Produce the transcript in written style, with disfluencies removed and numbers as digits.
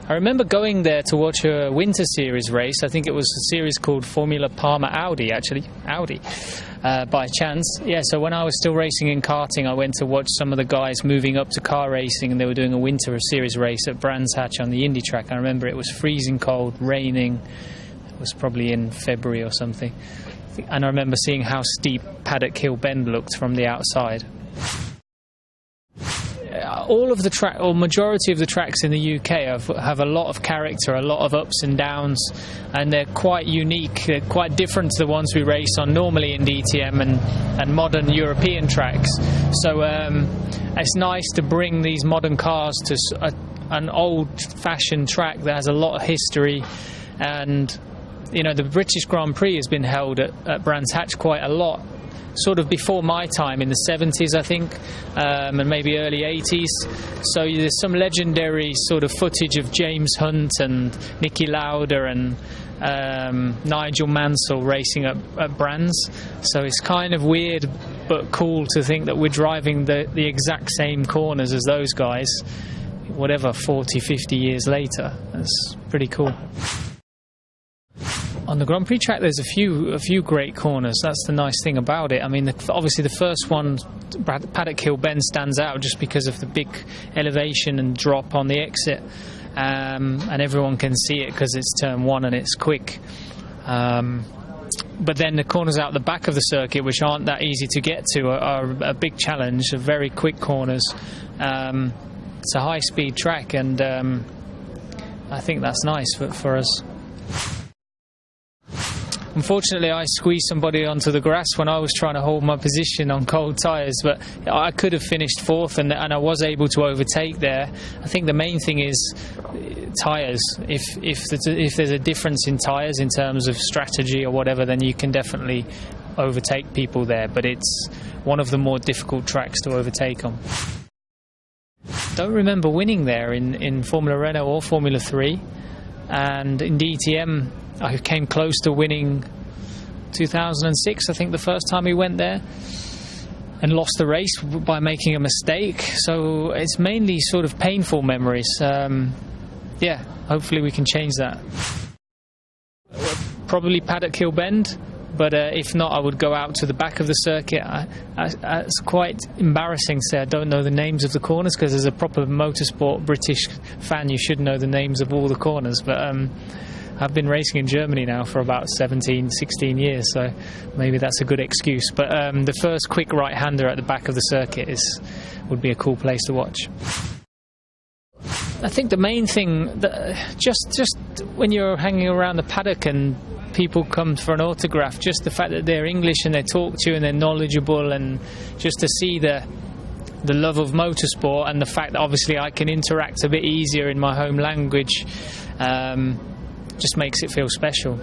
I remember going there to watch a winter series race. I think it was a series called Formula Parma Audi, actually. Audi, by chance. Yeah, so when I was still racing in karting, I went to watch some of the guys moving up to car racing, and they were doing a winter series race at Brands Hatch on the Indy track. I remember it was freezing cold, raining. It was probably in February or something. And I remember seeing how steep Paddock Hill Bend looked from the outside. All of the track, or majority of the tracks in the UK have a lot of character, a lot of ups and downs, and they're quite unique. They're quite different to the ones we race on normally in DTM and modern European tracks. So it's nice to bring these modern cars to an old-fashioned track that has a lot of history. And you know, the British Grand Prix has been held at Brands Hatch quite a lot, sort of before my time in the 70s, I think, and maybe early 80s. So there's some legendary sort of footage of James Hunt and Niki Lauda and Nigel Mansell racing at Brands. So it's kind of weird but cool to think that we're driving the exact same corners as those guys, whatever, 40, 50 years later. That's pretty cool. On the Grand Prix track, there's a few great corners. That's the nice thing about it. I mean, obviously the first one, Paddock Hill Bend, stands out just because of the big elevation and drop on the exit, and everyone can see it because it's turn one and it's quick. But then the corners out the back of the circuit, which aren't that easy to get to, are a big challenge. Are very quick corners. It's a high-speed track, and I think that's nice for us. Unfortunately, I squeezed somebody onto the grass when I was trying to hold my position on cold tyres, but I could have finished fourth, and I was able to overtake there. I think the main thing is tyres. If there's a difference in tyres in terms of strategy or whatever, then you can definitely overtake people there, but it's one of the more difficult tracks to overtake on. Don't remember winning there in Formula Renault or Formula 3, and in DTM I came close to winning 2006, I think, the first time we went there, and lost the race by making a mistake. So it's mainly sort of painful memories. Yeah, hopefully we can change that. Probably Paddock Hill Bend, but if not, I would go out to the back of the circuit. It's quite embarrassing to say I don't know the names of the corners, because as a proper motorsport British fan, you should know the names of all the corners. But I've been racing in Germany now for about 17, 16 years, so maybe that's a good excuse. But the first quick right-hander at the back of the circuit would be a cool place to watch. I think the main thing, just when you're hanging around the paddock and people come for an autograph, just the fact that they're English and they talk to you and they're knowledgeable, and just to see the love of motorsport, and the fact that obviously I can interact a bit easier in my home language, just makes it feel special.